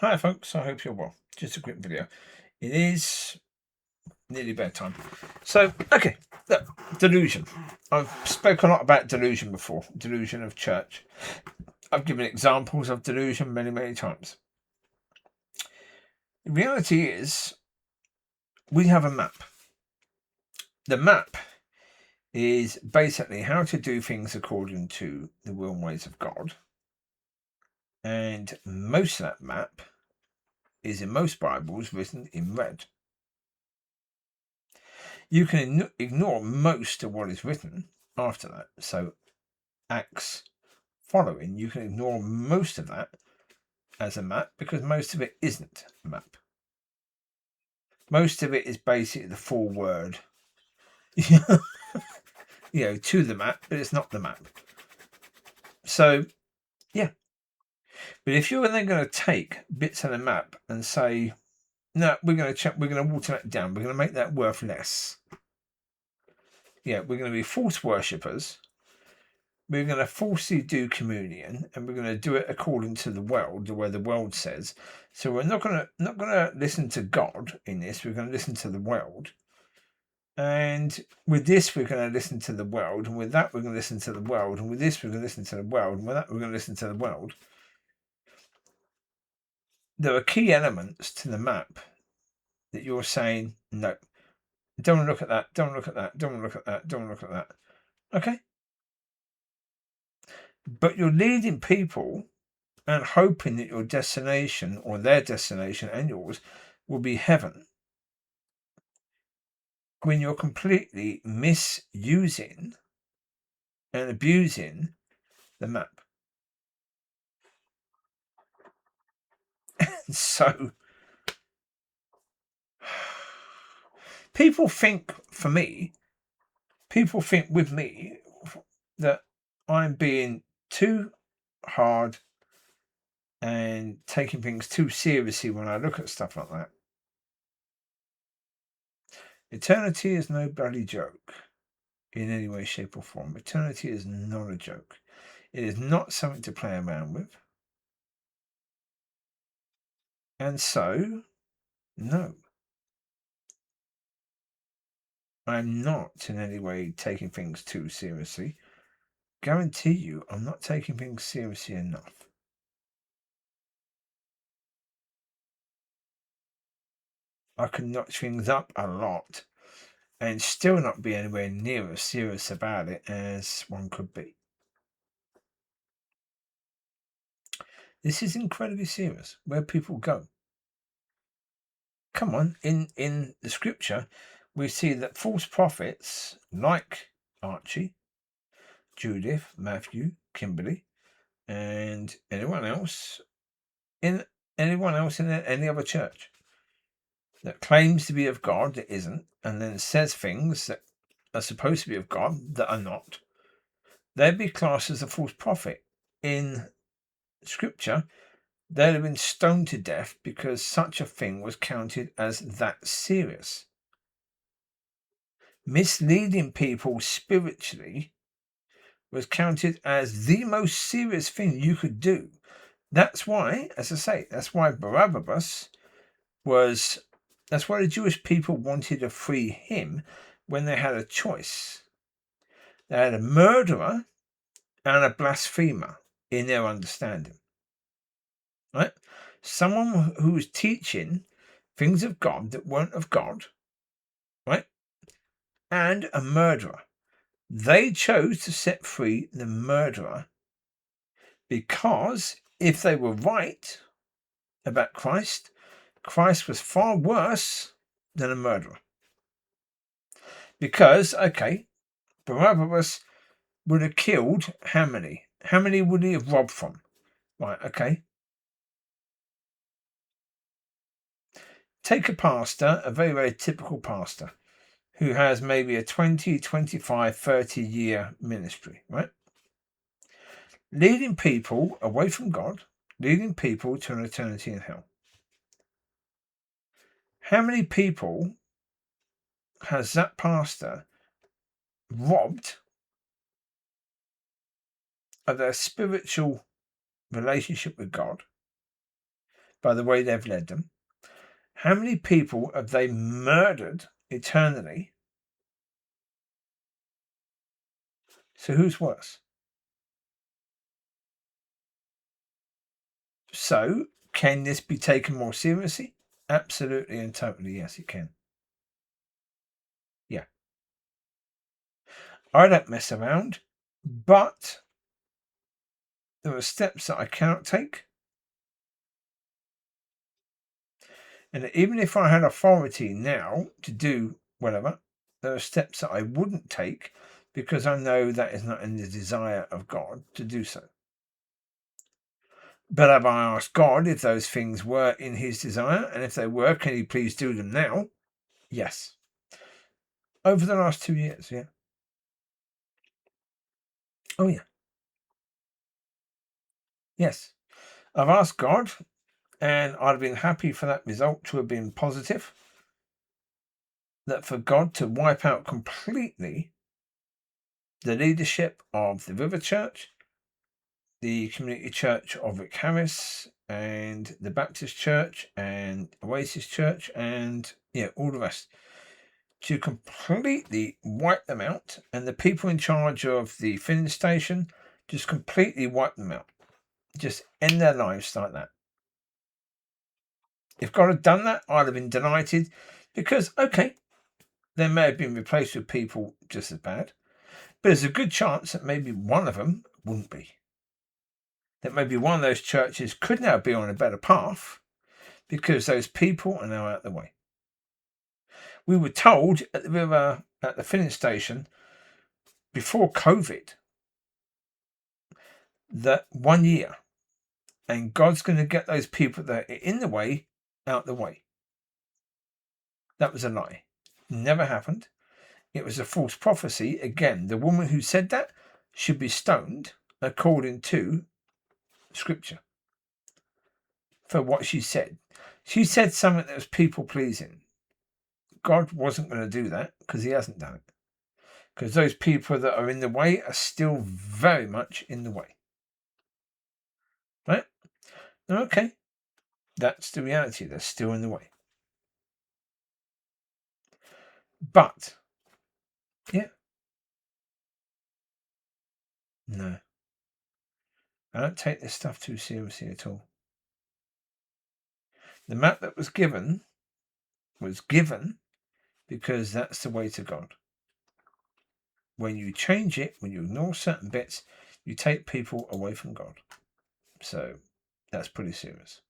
Hi folks, I hope you're well. Just a quick video. It is nearly bedtime. So, okay, look, delusion. I've spoken a lot about delusion before, delusion of church. I've given examples of delusion many, many times. The reality is, we have a map. The map is basically how to do things according to the will and ways of God. And most of that map is in most Bibles written in red. You can ignore most of what is written after that. So Acts following, you can ignore most of that as a map because most of it isn't a map. Most of it is basically the full word, to the map, but it's not the map. So, yeah. But if you're then going to take bits of the map and say, no, we're going to water that down, we're going to make that worth less. Yeah, we're going to be false worshippers. We're going to falsely do communion, and we're going to do it according to the world, the way the world says. So we're not going to listen to God in this. We're going to listen to the world. And with this, we're going to listen to the world, and with that, we're going to listen to the world, and with this, we're going to listen to the world, and with that, we're going to listen to the world. There are key elements to the map that you're saying, no, don't look at that, don't look at that, don't look at that, don't look at that. Okay. But you're leading people and hoping that your destination or their destination and yours will be heaven when you're completely misusing and abusing the map. So people think with me that I'm being too hard and taking things too seriously when I look at stuff like that. Eternity is no bloody joke in any way, shape, or form. Eternity is not a joke. It is not something to play around with. And so, no, I'm not in any way taking things too seriously. Guarantee you, I'm not taking things seriously enough. I can notch things up a lot and still not be anywhere near as serious about it as one could be. This is incredibly serious. Where people go. Come on, in the scripture, we see that false prophets like Archie, Judith, Matthew, Kimberly, and anyone else in any other church that claims to be of God that isn't, and then says things that are supposed to be of God that are not, they'd be classed as a false prophet. In scripture, they'd have been stoned to death because such a thing was counted as that serious. Misleading people spiritually was counted as the most serious thing you could do. That's why, as I say, that's why Barabbas was, that's why the Jewish people wanted to free him when they had a choice. They had a murderer and a blasphemer in their understanding. Right? Someone who was teaching things of God that weren't of God, right? And a murderer. They chose to set free the murderer because if they were right about Christ, Christ was far worse than a murderer. Because, okay, Barabbas would have killed how many? How many would he have robbed from? Right, okay. Take a pastor, a very, very typical pastor, who has maybe a 20, 25, 30 year ministry, right? Leading people away from God, leading people to an eternity in hell. How many people has that pastor robbed of their spiritual relationship with God by the way they've led them? How many people have they murdered eternally? So who's worse? So can this be taken more seriously? Absolutely and totally, yes, it can. Yeah. I don't mess around, but there are steps that I cannot take. And even if I had authority now to do whatever, there are steps that I wouldn't take because I know that is not in the desire of God to do so. But have I asked God if those things were in his desire? And if they were, can he please do them now? Yes. Over the last 2 years, yeah. Oh, yeah. Yes. I've asked God, and I'd have been happy for that result to have been positive. That for God to wipe out completely the leadership of the River Church, the Community Church of Rick Harris, and the Baptist Church, and Oasis Church, and all the rest. To completely wipe them out, and the people in charge of the filling station just completely wipe them out. Just end their lives like that. If God had done that, I'd have been delighted because, okay, they may have been replaced with people just as bad, but there's a good chance that maybe one of them wouldn't be. That maybe one of those churches could now be on a better path because those people are now out of the way. We were told at the filling station before COVID that 1 year, and God's going to get those people that are in the way out the way. That was a lie. Never happened. It was a false prophecy. Again, the woman who said that should be stoned according to Scripture for what she said. She said something that was people pleasing. God wasn't going to do that because he hasn't done it. Because those people that are in the way are still very much in the way. Right? Okay. That's the reality. They're still in the way. But, yeah. No. I don't take this stuff too seriously at all. The map that was given because that's the way to God. When you change it, when you ignore certain bits, you take people away from God. So that's pretty serious.